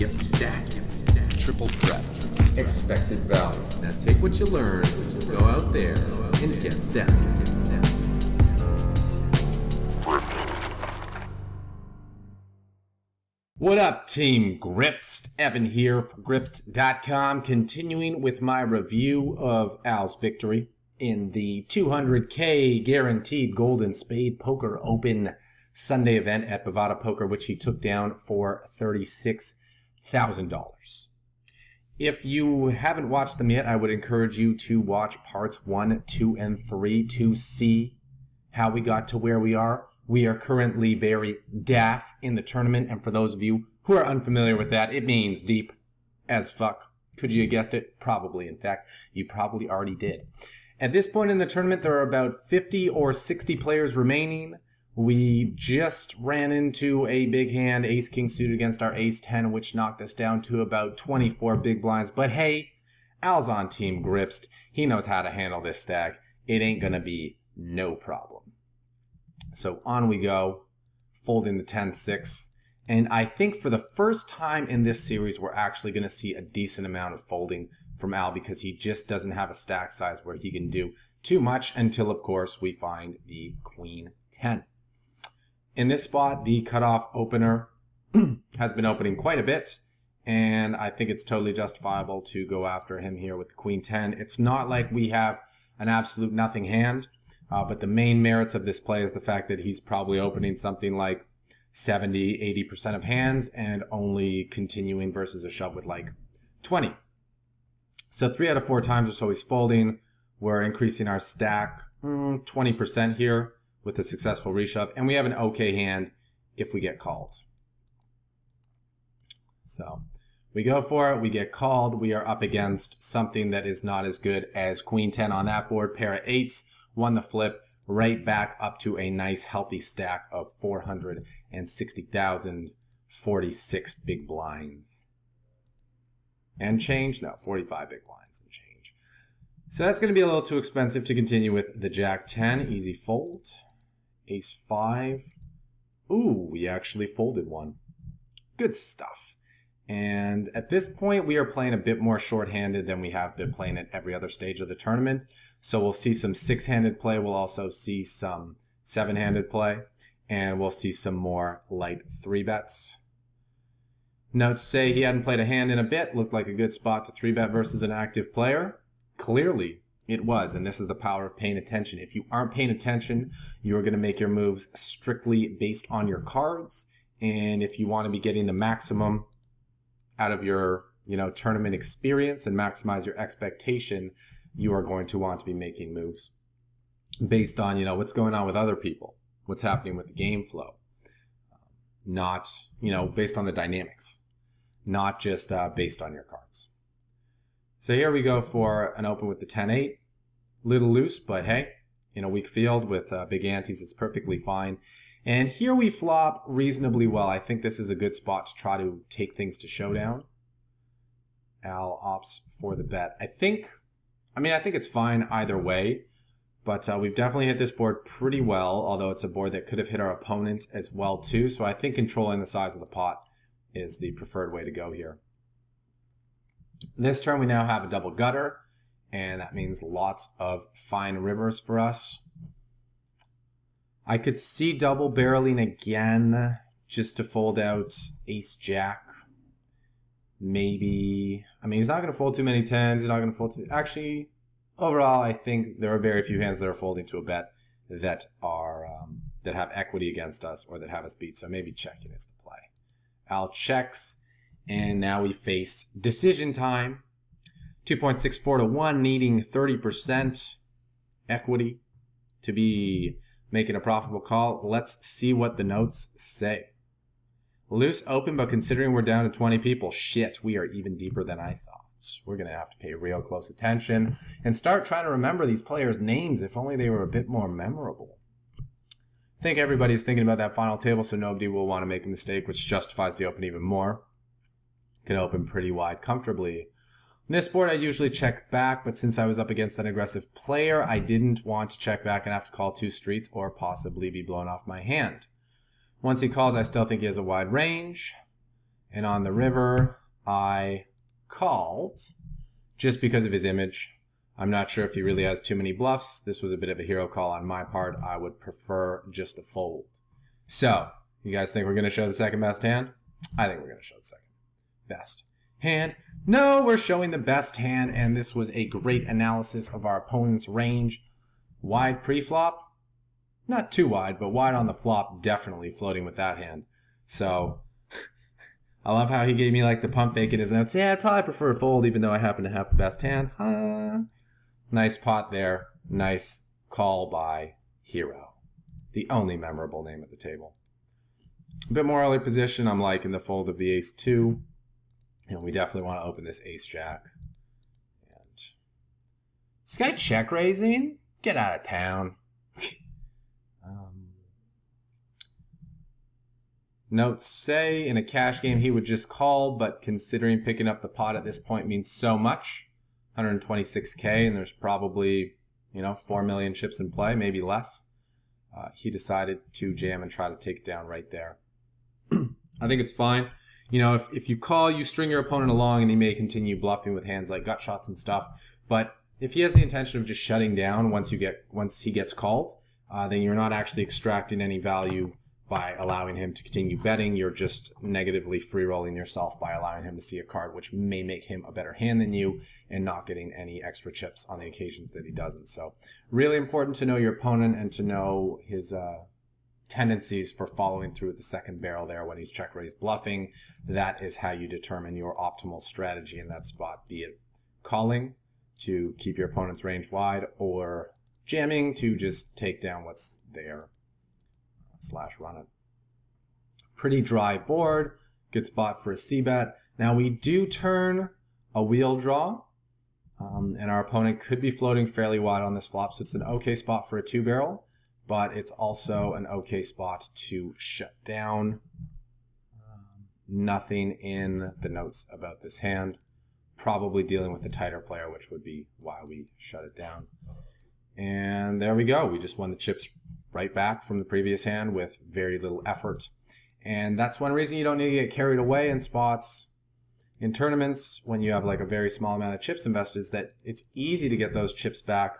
Yep, stack. Triple threat. Expected value. Now take what you learn, go out there, and get stacked. What up, Team Gripst? Evan here for Gripst.com, continuing with my review of Al's victory in the $200K guaranteed Golden Spade Poker Open Sunday event at Bovada Poker, which he took down for $36,000. If you haven't watched them yet, I would encourage you to watch parts 1, 2, and 3 to see how we got to where we are. We are currently very daff in the tournament, and for those of you who are unfamiliar with that, it means deep as fuck. Could you have guessed it? Probably. In fact, you probably already did. At this point in the tournament, there are about 50 or 60 players remaining. We just ran into a big hand, ace-king suited against our ace-10, which knocked us down to about 24 big blinds. But hey, Al's on Team Gripst. He knows how to handle this stack. It ain't gonna be no problem. So on we go, folding the 10-6. And I think for the first time in this series, we're actually going to see a decent amount of folding from Al because he just doesn't have a stack size where he can do too much until, of course, we find the Queen 10. In this spot, the cutoff opener has been opening quite a bit, and I think it's totally justifiable to go after him here with the Queen 10. It's not like we have an absolute nothing hand. But the main merits of this play is the fact that he's probably opening something like 70–80% of hands and only continuing versus a shove with like 20. So 3 out of 4 times or so he's folding. We're increasing our stack 20% here with a successful reshove. And we have an okay hand if we get called. So we go for it. We get called. We are up against something that is not as good as Queen 10 on that board. Pair of 8s. Won the flip, right back up to a nice healthy stack of 460,046 big blinds. And change? No, 45 big blinds and change. So that's going to be a little too expensive to continue with the Jack 10. Easy fold. Ace 5. Ooh, we actually folded one. Good stuff. And at this point, we are playing a bit more short-handed than we have been playing at every other stage of the tournament. So we'll see some 6-handed play. We'll also see some 7-handed play. And we'll see some more light 3-bets. Notes say he hadn't played a hand in a bit. Looked like a good spot to 3-bet versus an active player. Clearly, it was. And this is the power of paying attention. If you aren't paying attention, you're going to make your moves strictly based on your cards. And if you want to be getting the maximum out of your, tournament experience and maximize your expectation, you are going to want to be making moves based on, what's going on with other people, what's happening with the game flow, not, based on the dynamics, not just based on your cards. So here we go for an open with the 10-8, little loose, but hey, in a weak field with big antes, it's perfectly fine. And here we flop reasonably well. I think this is a good spot to try to take things to showdown. Al opts for the bet. I think it's fine either way, but we've definitely hit this board pretty well, although it's a board that could have hit our opponent as well too. So I think controlling the size of the pot is the preferred way to go here. This turn we now have a double gutter, and that means lots of fine rivers for us. I could see double barreling again just to fold out ace-jack. Maybe. He's not going to fold too many 10s. He's not going to fold too... Actually, overall, I think there are very few hands that are folding to a bet that are that have equity against us or that have us beat. So maybe checking is the play. Al checks, and now we face decision time. 2.64 to 1, needing 30% equity to be making a profitable call. Let's see what the notes say. Loose open, but considering we're down to 20 people, shit, we are even deeper than I thought. We're going to have to pay real close attention and start trying to remember these players' names, if only they were a bit more memorable. I think everybody's thinking about that final table, so nobody will want to make a mistake, which justifies the open even more. Can open pretty wide comfortably. On this board, I usually check back, but since I was up against an aggressive player, I didn't want to check back and have to call 2 streets or possibly be blown off my hand. Once he calls, I still think he has a wide range. And on the river, I called just because of his image. I'm not sure if he really has too many bluffs. This was a bit of a hero call on my part. I would prefer just a fold. So, you guys think we're going to show the second best hand? I think we're going to show the second best hand. No, we're showing the best hand, and this was a great analysis of our opponent's range. Wide pre-flop. Not too wide, but wide on the flop, definitely floating with that hand. So, I love how he gave me like the pump fake in his notes. Yeah, I'd probably prefer a fold even though I happen to have the best hand. Nice pot there. Nice call by Hero. The only memorable name at the table. A bit more early position, I'm liking the fold of the ace-2. And we definitely want to open this ace-jack. And this guy check raising? Get out of town. Notes say in a cash game he would just call, but considering picking up the pot at this point means so much. 126K, and there's probably, 4 million chips in play, maybe less. He decided to jam and try to take it down right there. I think it's fine. If you call, you string your opponent along and he may continue bluffing with hands like gut shots and stuff. But if he has the intention of just shutting down once he gets called, then you're not actually extracting any value by allowing him to continue betting. You're just negatively free-rolling yourself by allowing him to see a card which may make him a better hand than you and not getting any extra chips on the occasions that he doesn't. So really important to know your opponent and to know his tendencies for following through with the second barrel there when he's check raise bluffing. That is how you determine your optimal strategy in that spot, be it calling to keep your opponent's range wide or jamming to just take down what's there. / run it. Pretty dry board. Good spot for a c-bet. Now we do turn a wheel draw, and our opponent could be floating fairly wide on this flop, so it's an okay spot for a 2-barrel, but it's also an okay spot to shut down. Nothing in the notes about this hand. Probably dealing with a tighter player, which would be why we shut it down. And there we go. We just won the chips right back from the previous hand with very little effort. And that's one reason you don't need to get carried away in spots in tournaments when you have like a very small amount of chips invested, is that it's easy to get those chips back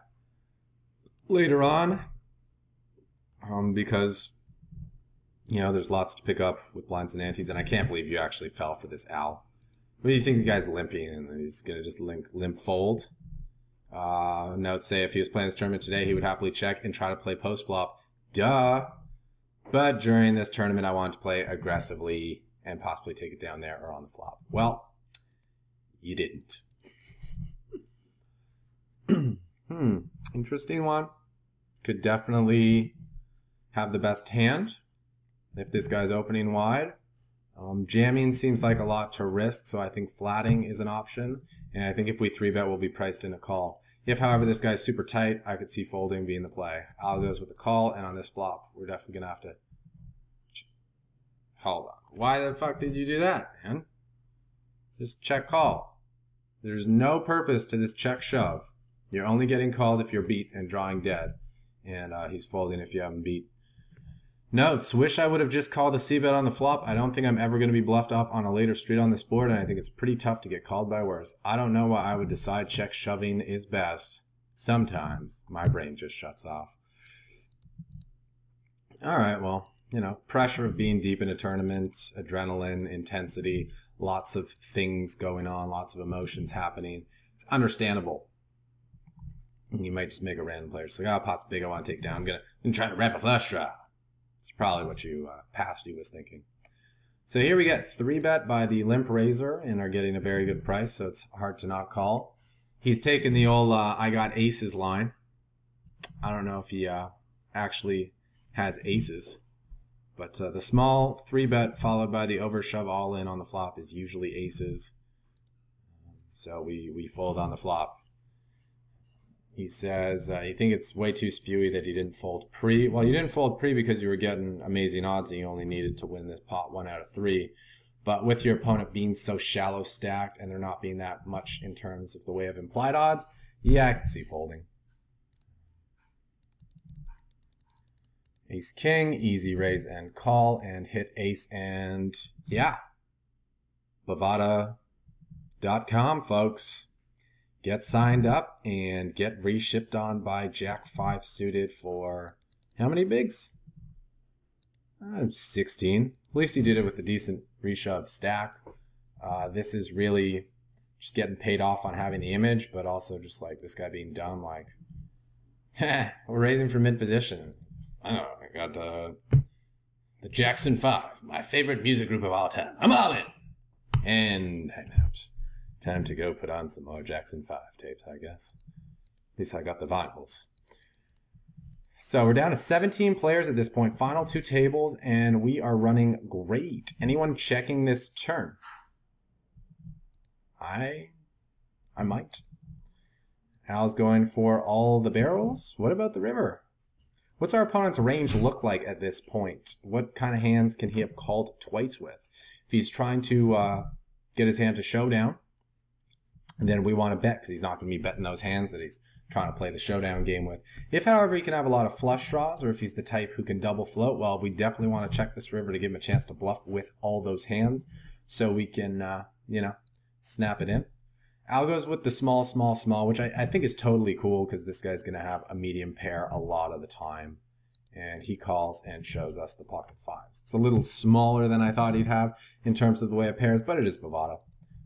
later on because there's lots to pick up with blinds and antes. And I can't believe you actually fell for this Al. What do you think the guy's limping and he's going to just limp fold? Notes say if he was playing this tournament today, he would happily check and try to play post-flop. Duh. But during this tournament, I wanted to play aggressively and possibly take it down there or on the flop. Well, you didn't. Interesting one. Could definitely have the best hand if this guy's opening wide. Jamming seems like a lot to risk, so I think flatting is an option. And I think if we 3-bet, we'll be priced in a call. If, however, this guy's super tight, I could see folding being the play. Al goes with a call, and on this flop, we're definitely going to have to... Hold on. Why the fuck did you do that, man? Just check call. There's no purpose to this check shove. You're only getting called if you're beat and drawing dead. And he's folding if you haven't beat. Notes, wish I would have just called the c-bet on the flop. I don't think I'm ever going to be bluffed off on a later street on this board, and I think it's pretty tough to get called by worse. I don't know why I would decide check shoving is best. Sometimes my brain just shuts off. All right, well, pressure of being deep in a tournament, adrenaline, intensity, lots of things going on, lots of emotions happening. It's understandable. You might just make a random player. It's like, pot's big, I want to take down. I'm going to try to wrap a flush draw. It's probably what you past you was thinking. So here we get 3-bet by the limp raiser and are getting a very good price, so it's hard to not call. He's taken the old I got aces line. I don't know if he actually has aces, but the small 3-bet followed by the overshove all in on the flop is usually aces. So we fold on the flop. He says you think it's way too spewy that he didn't fold pre. Well, you didn't fold pre because you were getting amazing odds and you only needed to win this pot 1 out of 3. But with your opponent being so shallow stacked and there not being that much in terms of the way of implied odds, yeah, I can see folding. Ace king, easy raise and call, and hit ace, and yeah, Bovada.com, folks. Get signed up and get reshipped on by Jack 5 suited for how many bigs? 16. At least he did it with a decent reshove stack. This is really just getting paid off on having the image, but also just like this guy being dumb, like, we're raising for mid position. I know, I got the Jackson 5, my favorite music group of all time. I'm all in. And hang out. Time to go put on some more Jackson 5 tapes, I guess. At least I got the vinyls. So we're down to 17 players at this point. Final 2 tables, and we are running great. Anyone checking this turn? I might. Al's going for all the barrels. What about the river? What's our opponent's range look like at this point? What kind of hands can he have called twice with? If he's trying to get his hand to showdown, then we want to bet because he's not going to be betting those hands that he's trying to play the showdown game with. If, however, he can have a lot of flush draws, or if he's the type who can double float, well, we definitely want to check this river to give him a chance to bluff with all those hands so we can, snap it in. Al goes with the small, small, small, which I think is totally cool because this guy's going to have a medium pair a lot of the time. And he calls and shows us the pocket fives. It's a little smaller than I thought he'd have in terms of the way it pairs, but it is Bovada.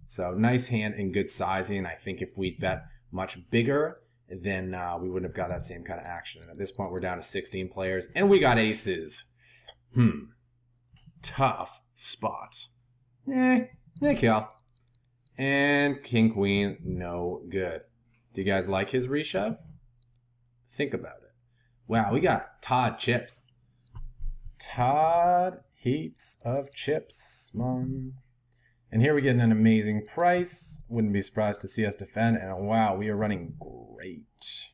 So nice hand and good sizing. I think if we'd bet much bigger, then we wouldn't have got that same kind of action. And at this point, we're down to 16 players, and we got aces. Tough spot. Kill. And king, queen, no good. Do you guys like his reshove? Think about it. Wow, we got Todd chips. Todd heaps of chips, Mom. And here we get an amazing price. Wouldn't be surprised to see us defend. And wow, we are running great.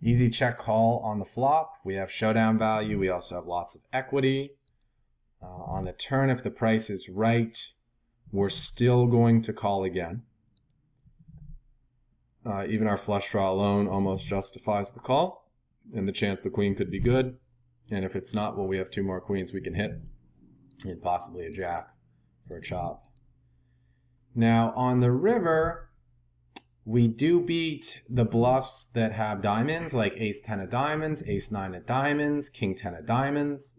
Easy check call on the flop. We have showdown value. We also have lots of equity. On the turn, if the price is right, we're still going to call again. Even our flush draw alone almost justifies the call. And the chance the queen could be good. And if it's not, well, we have 2 more queens we can hit. And possibly a jack for a chop. Now, on the river, we do beat the bluffs that have diamonds, like ace-10 of diamonds, ace-9 of diamonds, king-10 of diamonds.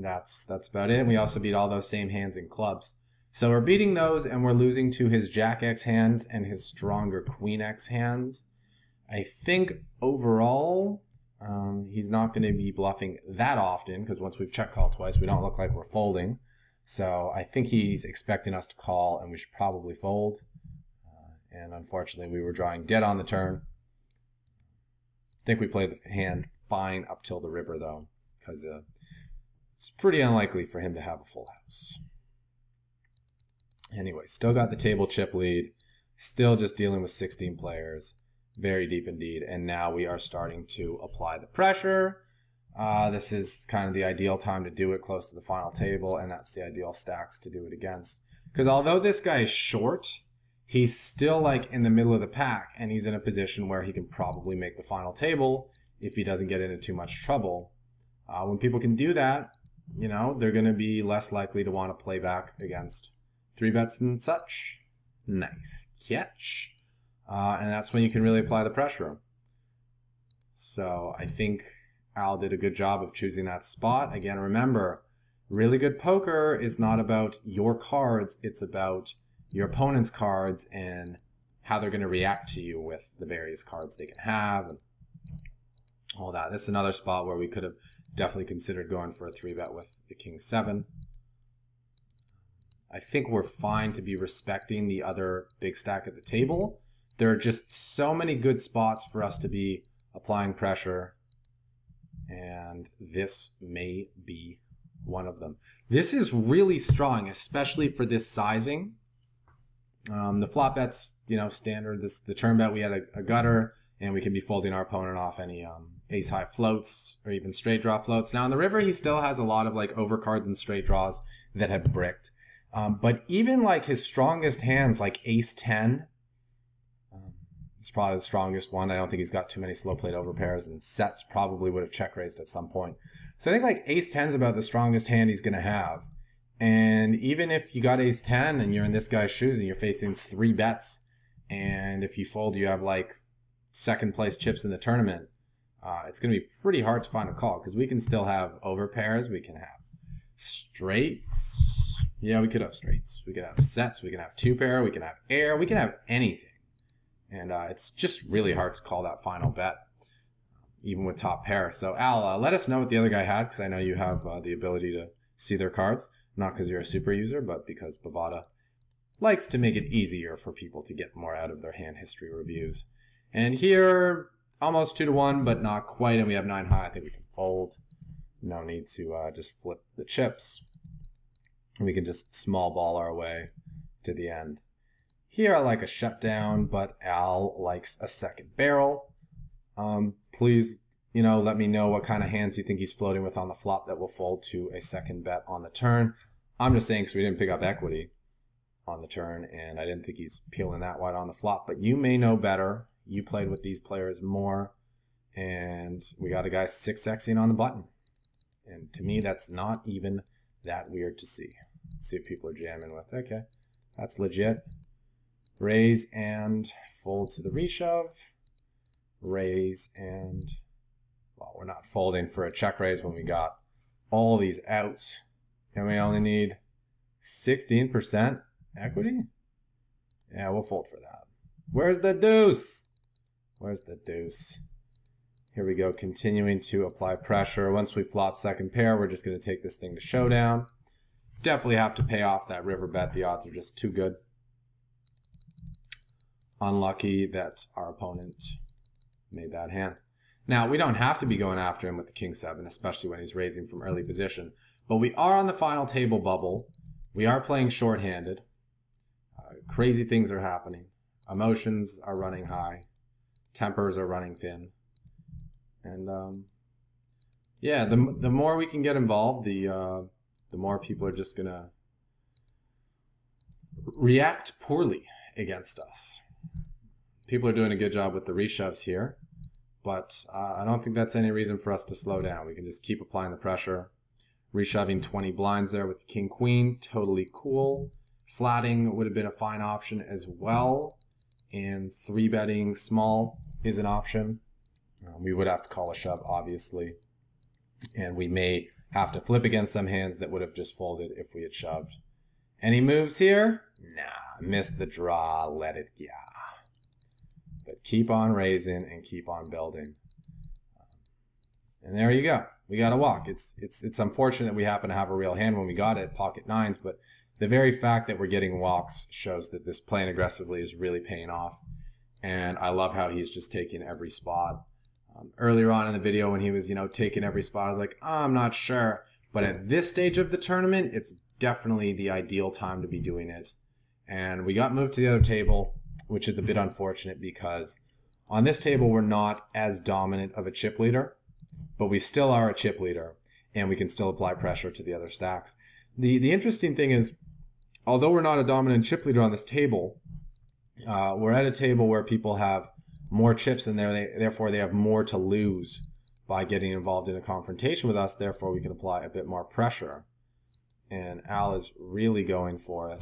That's about it. We also beat all those same hands in clubs. So we're beating those, and we're losing to his Jack-X hands and his stronger Queen-X hands. I think overall, he's not going to be bluffing that often, because once we've check called twice, we don't look like we're folding. So I think he's expecting us to call, and we should probably fold. And unfortunately, we were drawing dead on the turn. I think we played the hand fine up till the river, though, because it's pretty unlikely for him to have a full house. Anyway, still got the table chip lead. Still just dealing with 16 players. Very deep indeed. And now we are starting to apply the pressure. This is kind of the ideal time to do it close to the final table, and that's the ideal stacks to do it against. Because although this guy is short, he's still like in the middle of the pack, and he's in a position where he can probably make the final table if he doesn't get into too much trouble. When people can do that, you know, they're going to be less likely to want to play back against 3-bets and such. Nice catch. And that's when you can really apply the pressure. So I think Al did a good job of choosing that spot. Again, remember, really good poker is not about your cards. It's about your opponent's cards and how they're going to react to you with the various cards they can have and all that. This is another spot where we could have definitely considered going for a 3-bet with the king-7. I think we're fine to be respecting the other big stack at the table. There are just so many good spots for us to be applying pressure, and this may be one of them. This is really strong, especially for this sizing. The flop bet's, you know, standard. The turn bet, we had a gutter, and we can be folding our opponent off any ace-high floats or even straight draw floats. Now, on the river, he still has a lot of like overcards and straight draws that have bricked. But even like his strongest hands, like ace-10, it's probably the strongest one. I don't think he's got too many slow played overpairs, and sets probably would have check raised at some point. So I think like ace-10 is about the strongest hand he's going to have. And even if you got ace 10 and you're in this guy's shoes and you're facing 3 bets, and if you fold, you have like second place chips in the tournament, it's going to be pretty hard to find a call because we can still have over pairs. We can have straights. Yeah, we could have straights. We could have sets. We can have 2-pair. We can have air. We can have anything. And it's just really hard to call that final bet, even with top pair. So Al, let us know what the other guy had, because I know you have the ability to see their cards. Not because you're a super user, but because Bovada likes to make it easier for people to get more out of their hand history reviews. And here, almost 2-1, but not quite. And we have 9 high. I think we can fold. No need to just flip the chips. We can just small ball our way to the end. Here I like a shutdown, but Al likes a second barrel. Please, let me know what kind of hands you think he's floating with on the flop that will fold to a second bet on the turn. I'm just saying because we didn't pick up equity on the turn, and I didn't think he's peeling that wide on the flop. But you may know better. You played with these players more, and we got a guy 6xing on the button. And to me, that's not even that weird to see. Let's see what people are jamming with. Okay, that's legit. Raise and fold to the reshove. Raise and, well, we're not folding for a check raise when we got all these outs. And we only need 16% equity? Yeah, we'll fold for that. Where's the deuce? Where's the deuce? Here we go, continuing to apply pressure. Once we flop second pair, we're just going to take this thing to showdown. Definitely have to pay off that river bet. The odds are just too good. Unlucky that our opponent made that hand. Now, we don't have to be going after him with the king 7, especially when he's raising from early position. But we are on the final table bubble. We are playing shorthanded. Crazy things are happening. Emotions are running high. Tempers are running thin. And yeah, the more we can get involved, the more people are just going to react poorly against us. People are doing a good job with the reshoves here, but I don't think that's any reason for us to slow down. We can just keep applying the pressure. Reshoving 20 blinds there with the king queen, totally cool. Flatting would have been a fine option as well, and 3-betting small is an option. We would have to call a shove, obviously, and we may have to flip against some hands that would have just folded if we had shoved. Any moves here? Nah, missed the draw, let it go. But keep on raising and keep on building. And there you go. We got to walk. It's unfortunate we happen to have a real hand when we got it, pocket 9s, but the very fact that we're getting walks shows that this playing aggressively is really paying off. And I love how he's just taking every spot. Earlier on in the video when he was, taking every spot, I was like, oh, I'm not sure. But at this stage of the tournament, it's definitely the ideal time to be doing it. And we got moved to the other table, which is a bit unfortunate because on this table, we're not as dominant of a chip leader, but we still are a chip leader, and we can still apply pressure to the other stacks. The interesting thing is, although we're not a dominant chip leader on this table, we're at a table where people have more chips in there, therefore they have more to lose by getting involved in a confrontation with us, therefore we can apply a bit more pressure. And Al is really going for it.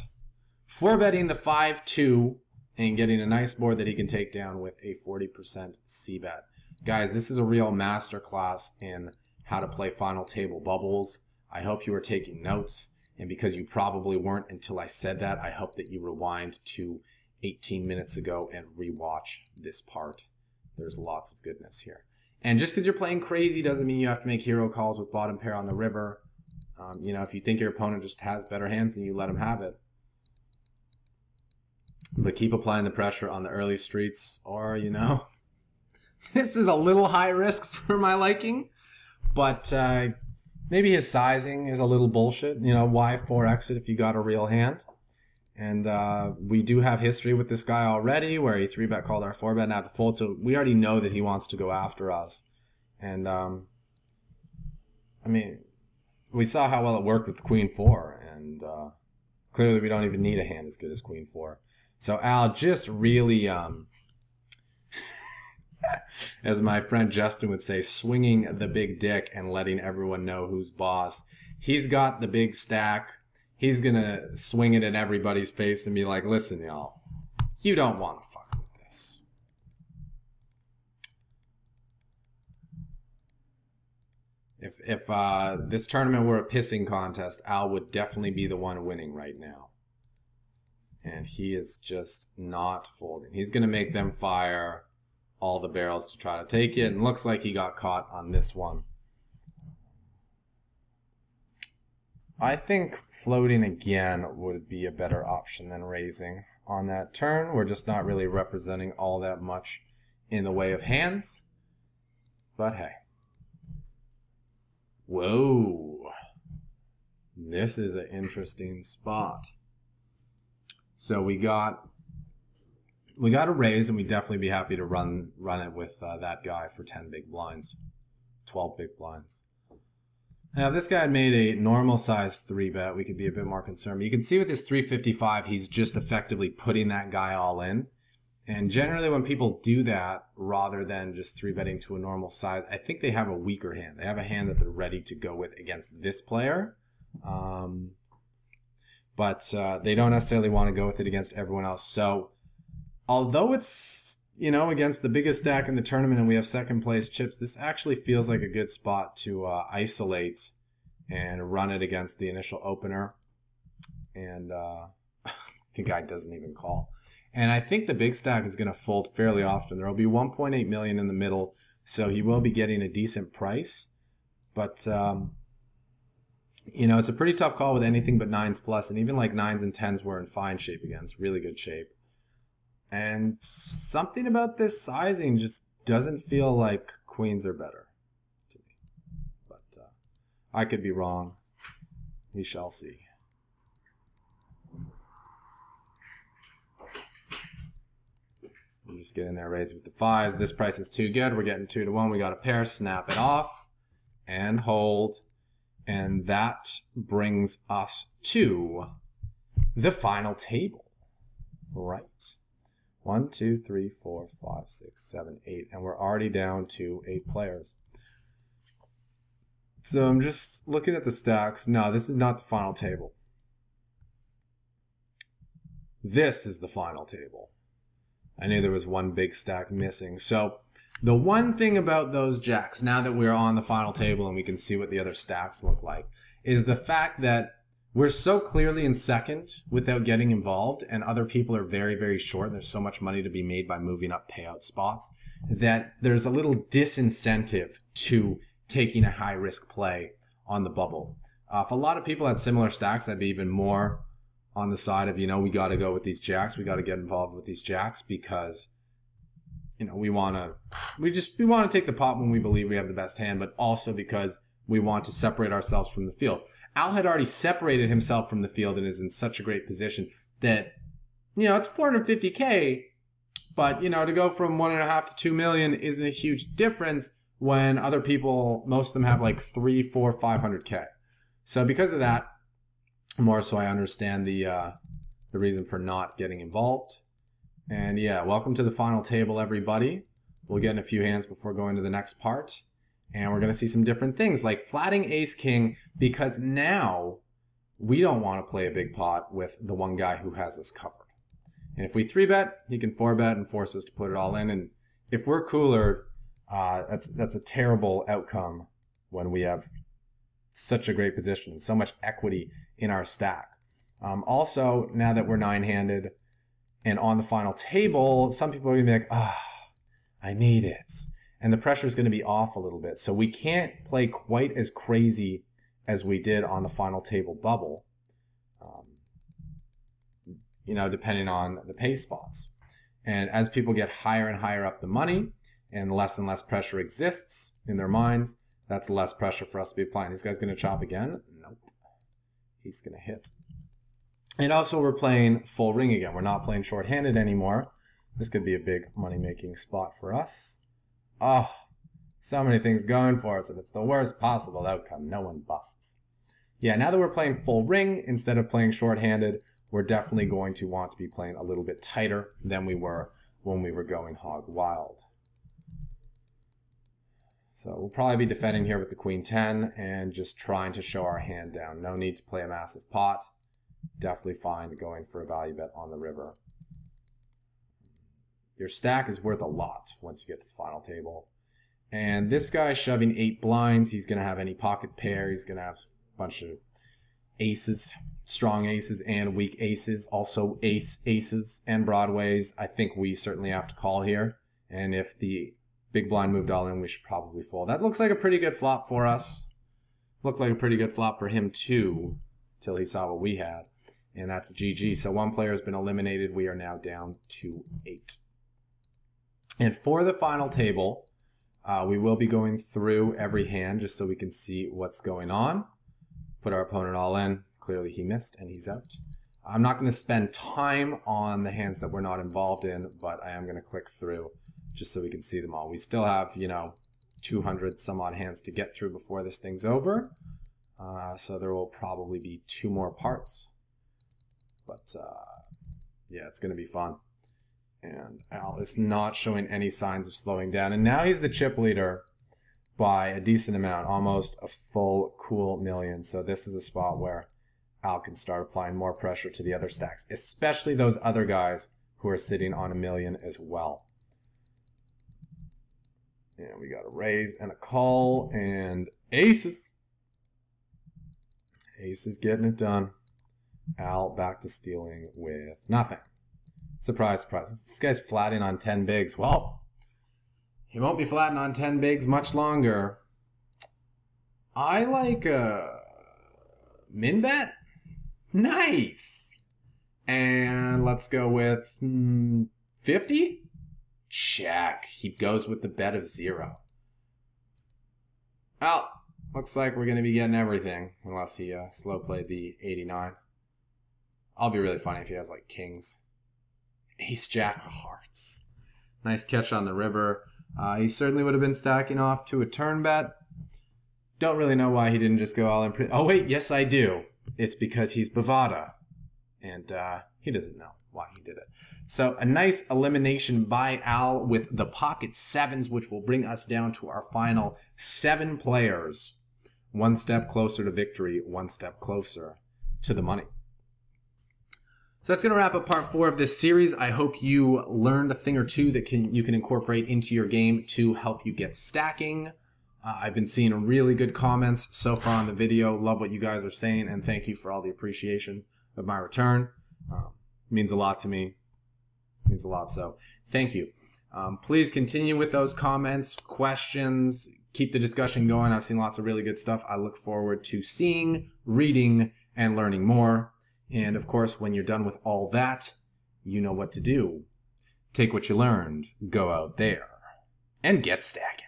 4-betting the 5-2 and getting a nice board that he can take down with a 40% c-bet. Guys, this is a real masterclass in how to play final table bubbles. I hope you are taking notes, and because you probably weren't until I said that, I hope that you rewind to 18 minutes ago and rewatch this part. There's lots of goodness here. And just because you're playing crazy doesn't mean you have to make hero calls with bottom pair on the river. If you think your opponent just has better hands, then you let him have it. But keep applying the pressure on the early streets, or, this is a little high risk for my liking, but maybe his sizing is a little bullshit. Why 4x it if you got a real hand? And we do have history with this guy already where he 3-bet called our 4-bet now to fold. So we already know that he wants to go after us. And, we saw how well it worked with the Queen 4. And clearly we don't even need a hand as good as Queen 4. So Al just really, as my friend Justin would say, swinging the big dick and letting everyone know who's boss. He's got the big stack. he's going to swing it in everybody's face and be like, listen, y'all, you don't want to fuck with this. If this tournament were a pissing contest, Al would definitely be the one winning right now. And he is just not folding. He's going to make them fire all the barrels to try to take it. And looks like he got caught on this one. I think floating again would be a better option than raising on that turn. We're just not really representing all that much in the way of hands. But hey. Whoa. This is an interesting spot. So we got a raise, and we'd definitely be happy to run it with that guy for 10 big blinds, 12 big blinds. Now, if this guy had made a normal size 3-bet, we could be a bit more concerned. But you can see with this 355, he's just effectively putting that guy all in. And generally when people do that, rather than just 3-betting to a normal size, I think they have a weaker hand. They have a hand that they're ready to go with against this player. But they don't necessarily want to go with it against everyone else. So although it's, you know, against the biggest stack in the tournament and we have second place chips, this actually feels like a good spot to isolate and run it against the initial opener. And the guy doesn't even call. And I think the big stack is going to fold fairly often. There will be 1.8 million in the middle, so he will be getting a decent price. But, you know, it's a pretty tough call with anything but 9s plus, and even like 9s and 10s were in fine shape again. It's really good shape. And something about this sizing just doesn't feel like queens are better to me. But I could be wrong. We shall see. We'll just get in there, raise with the 5s. This price is too good. We're getting 2 to 1. We got a pair. Snap it off and hold. And that brings us to the final table. Right. 1, 2, 3, 4, 5, 6, 7, 8. And we're already down to 8 players. So I'm just looking at the stacks. No, this is not the final table. This is the final table. I knew there was one big stack missing. So the one thing about those jacks, now that we're on the final table and we can see what the other stacks look like, is the fact that we're so clearly in second without getting involved, and other people are very, very short, and there's so much money to be made by moving up payout spots, that there's a little disincentive to taking a high-risk play on the bubble. If a lot of people had similar stacks, I'd be even more on the side of, you know, we got to go with these jacks. We got to get involved with these jacks because, you know, we want to take the pot when we believe we have the best hand, but also because we want to separate ourselves from the field. Al had already separated himself from the field and is in such a great position that, you know, it's 450K, but, you know, to go from 1.5 to 2 million isn't a huge difference when other people, most of them have like 3, 4, 500K. So because of that, more so I understand the reason for not getting involved. And yeah, welcome to the final table, everybody. We'll get in a few hands before going to the next part. And we're going to see some different things like flatting ace-king, because now we don't want to play a big pot with the one guy who has us covered. And if we 3-bet, he can 4-bet and force us to put it all in. And if we're cooler, that's a terrible outcome when we have such a great position and so much equity in our stack. Also, now that we're 9-handed and on the final table, some people are going to be like, I made it. And the pressure is going to be off a little bit. So we can't play quite as crazy as we did on the final table bubble, you know, depending on the pay spots. And as people get higher and higher up the money and less pressure exists in their minds, that's less pressure for us to be applying. This guy's going to chop again. Nope. He's going to hit. And also we're playing full ring again. We're not playing short-handed anymore. This could be a big money-making spot for us. Oh, so many things going for us, and it's the worst possible outcome. No one busts. Yeah, now that we're playing full ring instead of playing short-handed, we're definitely going to want to be playing a little bit tighter than we were when we were going hog wild. So we'll probably be defending here with the queen 10 and just trying to show our hand down. No need to play a massive pot. definitely fine going for a value bet on the river. Your stack is worth a lot once you get to the final table. And this guy shoving 8 blinds, he's going to have any pocket pair. He's going to have a bunch of aces, strong aces and weak aces. Also aces and broadways. I think we certainly have to call here. And if the big blind moved all in, we should probably fold. That looks like a pretty good flop for us. Looked like a pretty good flop for him too, till he saw what we had. And that's GG. So one player has been eliminated. We are now down to 8. And for the final table, we will be going through every hand just so we can see what's going on. Put our opponent all in. Clearly he missed and he's out. I'm not going to spend time on the hands that we're not involved in, but I am going to click through just so we can see them all. We still have, 200 some odd hands to get through before this thing's over. So there will probably be 2 more parts. But yeah, it's going to be fun. And Al is not showing any signs of slowing down. And now he's the chip leader by a decent amount, almost a full cool million. So this is a spot where Al can start applying more pressure to the other stacks, especially those other guys who are sitting on a million as well. And we got a raise and a call and aces. Aces getting it done. Al back to stealing with nothing. Surprise, surprise. This guy's flatting on 10 bigs. Well, he won't be flatting on 10 bigs much longer. I like a min bet. Nice. And let's go with 50. Check. He goes with the bet of 0. Well, looks like we're going to be getting everything unless he slow played the 89. I'll be really funny if he has like kings. Ace jack of hearts. Nice catch on the river. He certainly would have been stacking off to a turn bet. Don't really know why he didn't just go all in. Oh wait, yes I do. It's because he's Bovada. And he doesn't know why he did it. So a nice elimination by Al with the pocket 7s, which will bring us down to our final 7 players. 1 step closer to victory, 1 step closer to the money. So that's going to wrap up part 4 of this series. I hope you learned a thing or two that you can incorporate into your game to help you get stacking. I've been seeing really good comments so far on the video. Love what you guys are saying, and thank you for all the appreciation of my return. Means a lot to me. Means a lot, so thank you. Please continue with those comments, questions. Keep the discussion going. I've seen lots of really good stuff. I look forward to seeing, reading, and learning more. And of course, when you're done with all that, you know what to do. Take what you learned, go out there, and get stacking.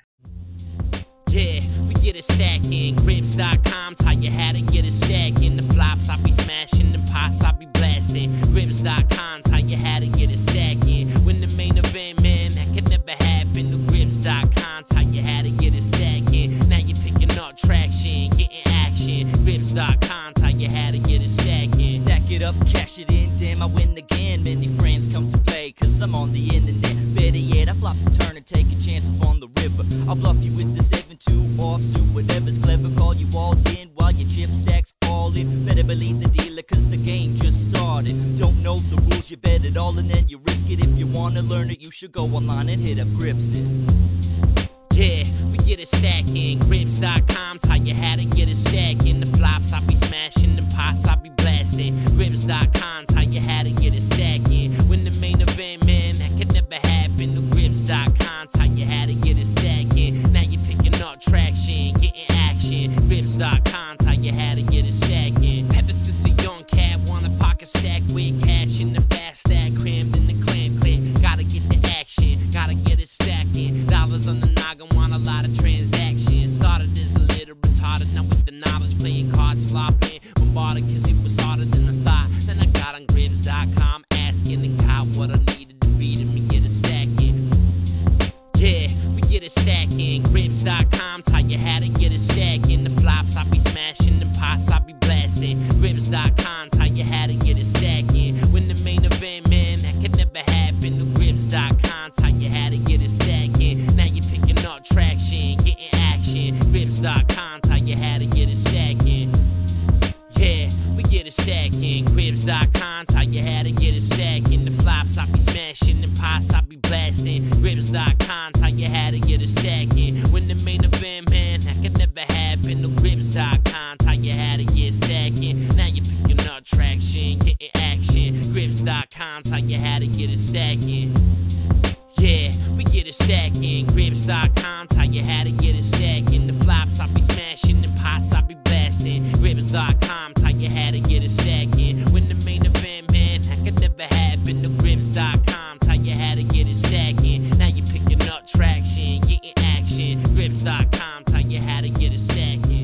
Yeah, we get it stacking. Grips.com taught you how to get it stacking. The flops I be smashing, the pots I be blasting. Grips.com taught you how to get it stacking. When the main event, man, that could never happen. The Grips.com taught you how to get it stacking. Now you're picking up traction, getting action. Grips.com taught you how to get it stacking. Stack it up, cash it in, damn I win again. Many friends come to play, cause I'm on the internet. Better yet, I flop the turn and take a chance upon the river. I'll bluff you with the 7-2 offsuit, whatever's clever, call you all in while your chip stacks falling. Better believe the dealer, cause the game just started. Don't know the rules, you bet it all and then you risk it. If you wanna learn it, you should go online and hit up Gripsit. Yeah, we get it stacking. Grips.com taught you how to get it stacking. The flops I be smashing, the pots I be blasting. Grips.com taught you how to get it stacking. When the main event, man, that could never happen. The Grips.com taught you how to get it stacking. Now you're picking up traction, getting action. Grips.com taught you how to get it stacking. Ever since a young cat, want a pocket stack with cash in the fast stack, crammed in the clam clip. Gotta get the action, gotta get it stacking. Dollars on the noggin, want a lot of transactions. Started as a little retarded, now with the knowledge, playing cards, flopping. Bombarded cause it was harder than I thought. Then I got on Grips.com, asking and got what I needed to beat him and get it stacking. Yeah, we get it stacking. Grips.com taught you how to get it stacking. The flops I be smashing, the pots I be blasting. Grips.com taught you how to get it stacking. When the main event, man, that could never happen. The Grips.com taught you how to get it stacking. Now you're picking up traction, getting action. Grips.com taught you how to get it stacking. Yeah, we get it it stacking. Grips.com, tell you how to get it stacking. The flops I be smashing, and pots I be blasting. Grips.com, tell you how to get it stacking. When the main event, man, that could never happen. The Grips.com, tell you how to get stacking. Now you're picking up traction, getting action. Grips.com, tell you how to get it stacking. Yeah, we get it stacking. Grips.com, tell you how to get it stacking. The flops I be smashing, and pots I be blasting. Grips.com, tell you how to get it stacking. When the main event, man, that could never happen. The Grips.com, tell you how to get it stacking. Now you're picking up traction, getting action. Grips.com, tell you how to get it stacking.